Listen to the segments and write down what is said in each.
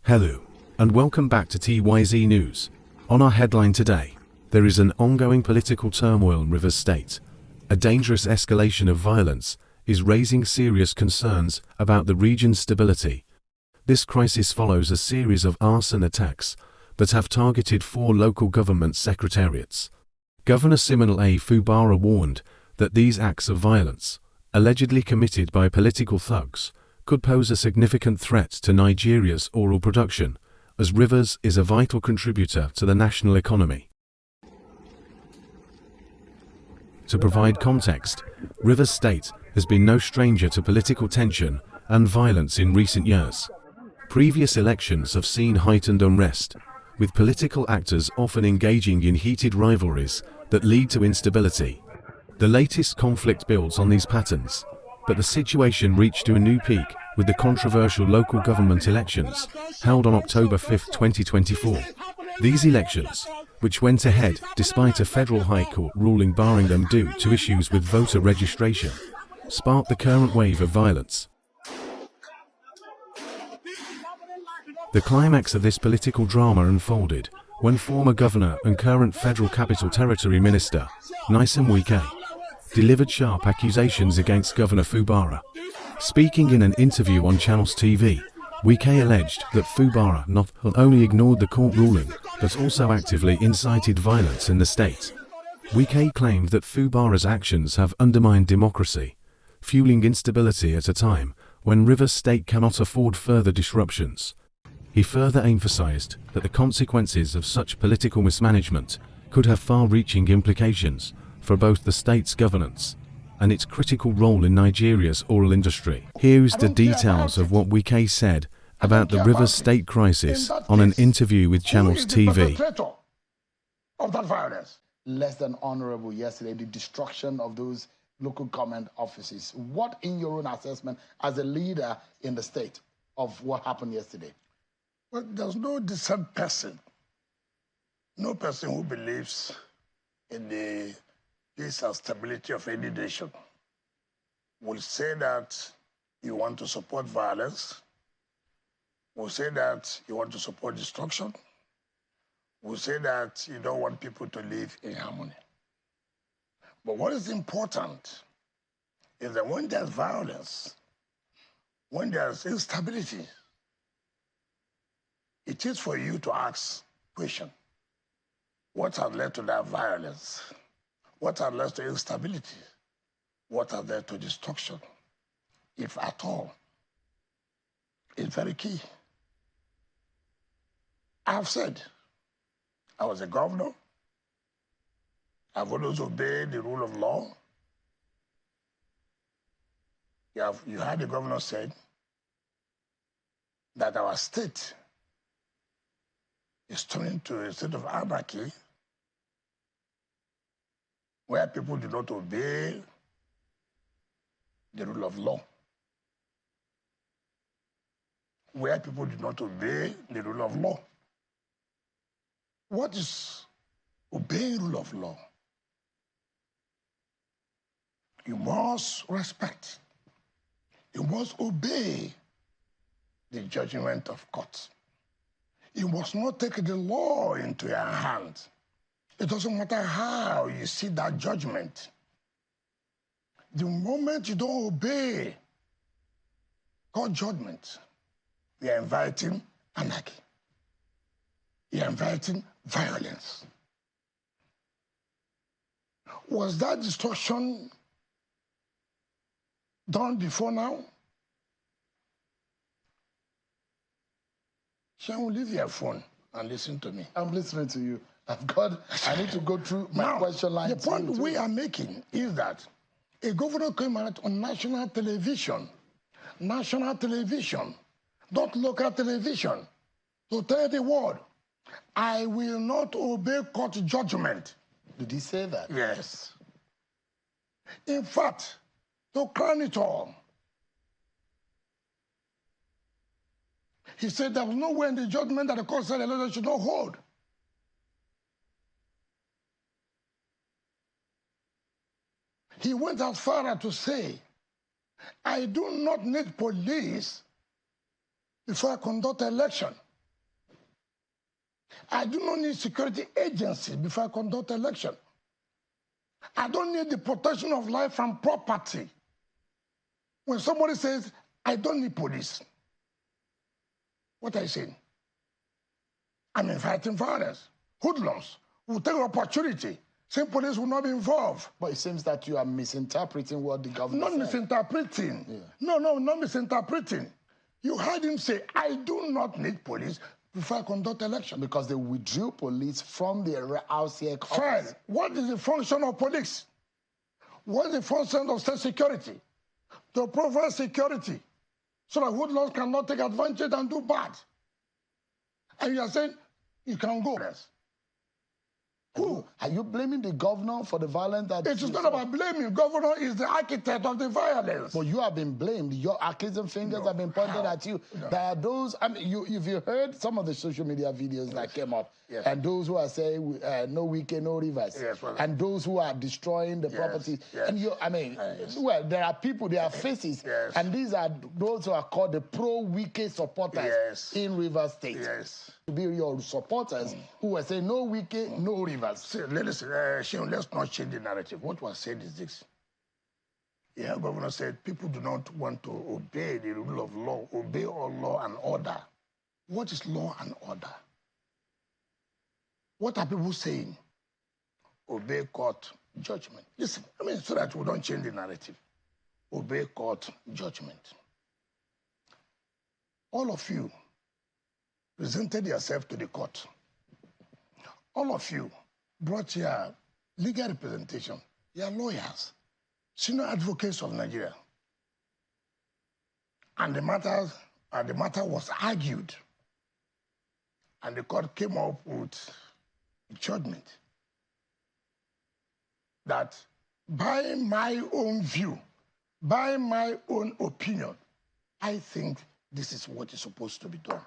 Hello, and welcome back to TYZ News. On our headline today, there is an ongoing political turmoil in Rivers State. A dangerous escalation of violence is raising serious concerns about the region's stability. This crisis follows a series of arson attacks that have targeted 4 local government secretariats. Governor Simonal A. Fubara warned that these acts of violence, allegedly committed by political thugs, could pose a significant threat to Nigeria's oil production, as Rivers is a vital contributor to the national economy. To provide context, Rivers State has been no stranger to political tension and violence in recent years. Previous elections have seen heightened unrest, with political actors often engaging in heated rivalries that lead to instability. The latest conflict builds on these patterns, but the situation reached a new peak with the controversial local government elections held on October 5, 2024. These elections, which went ahead despite a federal high court ruling barring them due to issues with voter registration, sparked the current wave of violence. The climax of this political drama unfolded when former governor and current Federal Capital Territory Minister, Wike, delivered sharp accusations against Governor Fubara. Speaking in an interview on Channels TV, Wike alleged that Fubara not only ignored the court ruling, but also actively incited violence in the state. Wike claimed that Fubara's actions have undermined democracy, fueling instability at a time when Rivers State cannot afford further disruptions. He further emphasized that the consequences of such political mismanagement could have far-reaching implications for both the state's governance and its critical role in Nigeria's oil industry. Here is the details of what Wike said about the Rivers State crisis on an interview with Channels TV. Of that violence. Less than honorable yesterday, the destruction of those local government offices. What, in your own assessment, as a leader in the state, of what happened yesterday? Well, there's no decent person, no person who believes in the peace and stability of any nation will say that you want to support violence, will say that you want to support destruction, will say that you don't want people to live in harmony. But what is important is that when there's violence, when there's instability, it is for you to ask questions. What has led to that violence? What has led to instability? What has led to destruction? If at all, it's very key. I've said, I was a governor. I've always obeyed the rule of law. You heard the governor said that our state is turning to a state of anarchy where people do not obey the rule of law, where people do not obey the rule of law. What is obeying rule of law? You must respect. You must obey the judgment of courts. You must not take the law into your hands. It doesn't matter how you see that judgment. The moment you don't obey court judgment, you are inviting anarchy. You are inviting violence. Was that destruction done before now? Shall we leave your phone and listen to me? I'm listening to you. I need to go through my question line. The point we are making is that a governor came out on national television, not local television, to tell the world, I will not obey court judgment. Did he say that? Yes. In fact, to crown it all, he said there was no way in the judgment that the court said the letter should not hold. He went as far as to say, I do not need police before I conduct an election. I do not need security agencies before I conduct election. I don't need the protection of life and property. When somebody says, I don't need police, what are you saying? I'm inviting violence. Hoodlums will take opportunity. Saying police will not be involved. But it seems that you are misinterpreting what the governor Not said. misinterpreting. Yeah. No, not misinterpreting. You heard him say, I do not need police before I conduct election. Because they withdrew police from the house here. Fine. What is the function of police? What is the function of state security? To provide security so that hoodlums cannot take advantage and do bad. And you are saying, you can go. Who? Are you blaming the governor for the violence that... It is not about blaming. Governor is the architect of the violence. But you have been blamed. Your accusing fingers have been pointed at you. No. There are those... I mean, if you heard some of the social media videos that came up, and those who are saying, no Wike, no rivers, and those who are destroying the properties, and you... I mean, well, there are people, there are faces, and these are those who are called the pro-Wike supporters in Rivers State. To be your supporters who were saying, no Wike, no rivers. See, listen, Sean, let's not change the narrative. What was said is this. Yeah, governor said people do not want to obey the rule of law, obey all law and order. What is law and order? What are people saying? Obey court judgment. Listen, I mean, so that we don't change the narrative. Obey court judgment. All of you presented yourself to the court. All of you brought your legal representation, your lawyers, senior advocates of Nigeria. And the matter was argued. And the court came up with a judgment that by my own view, by my own opinion, I think this is what is supposed to be done.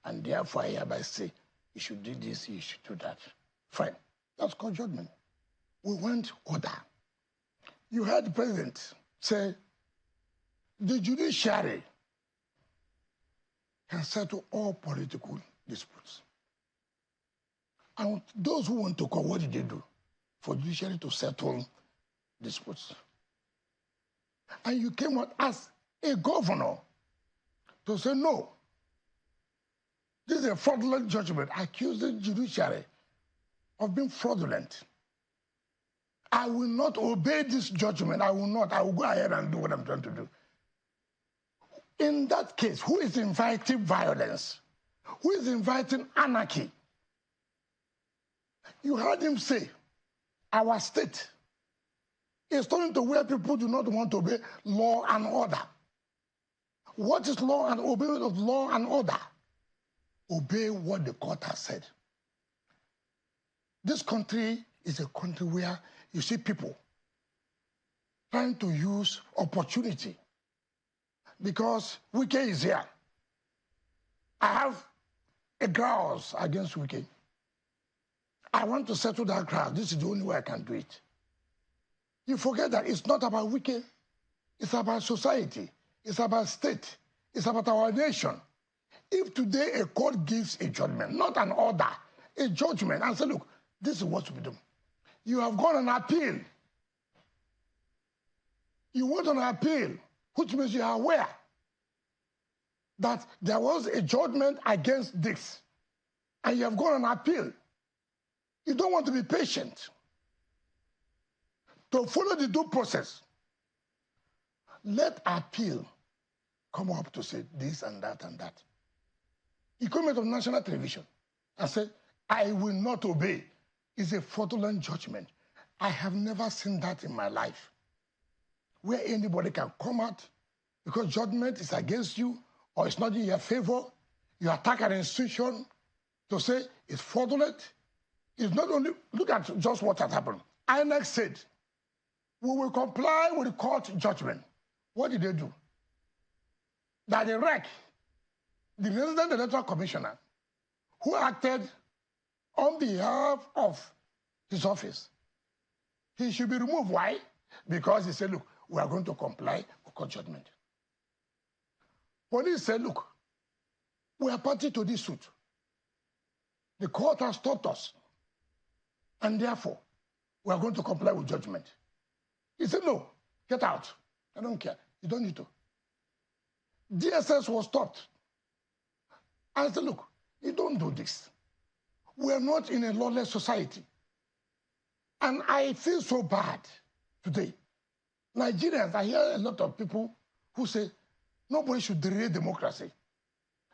And therefore, I hereby say, you should do this, you should do that. Fine. That's called judgment. We want order. You heard the president say, the judiciary can settle all political disputes. And those who want to call, what did they do? For judiciary to settle disputes. And you came out as a governor to say, no, this is a fraudulent judgment. Accuse the judiciary of being fraudulent. I will not obey this judgment. I will not. I will go ahead and do what I'm trying to do. In that case, who is inviting violence? Who is inviting anarchy? You heard him say, our state is turning to where people do not want to obey law and order. What is law and obeying of law and order? Obey what the court has said. This country is a country where you see people trying to use opportunity because Wike is here. I have a grouse against Wike. I want to settle that grouse. This is the only way I can do it. You forget that it's not about Wike. It's about society. It's about state. It's about our nation. If today a court gives a judgment, not an order, a judgment, and say, look, this is what to be done. You have gone on appeal. You went on appeal, which means you are aware that there was a judgment against this, and you have gone on appeal. You don't want to be patient. To follow the due process, let appeal come up to say this and that and that. He came out of national television and said, I will not obey. It's a fraudulent judgment. I have never seen that in my life, where anybody can come out because judgment is against you or it's not in your favor. You attack an institution to say it's fraudulent. It's not only, look at just what had happened. INEC said, we will comply with the court judgment. What did they do? That the REC, the Resident Electoral Commissioner, who acted on behalf of his office, he should be removed. Why? Because he said, look, we are going to comply with court judgment. Police said, look, we are party to this suit. The court has stopped us. And therefore, we are going to comply with judgment. He said, no, get out. I don't care. You don't need to. DSS was stopped. I said, look, you don't do this. We are not in a lawless society. And I feel so bad today. Nigerians, I hear a lot of people who say, nobody should derail democracy.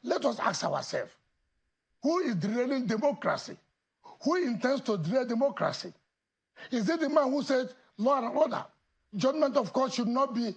Let us ask ourselves, who is derailing democracy? Who intends to derail democracy? Is it the man who said law and order? Judgment of court should not be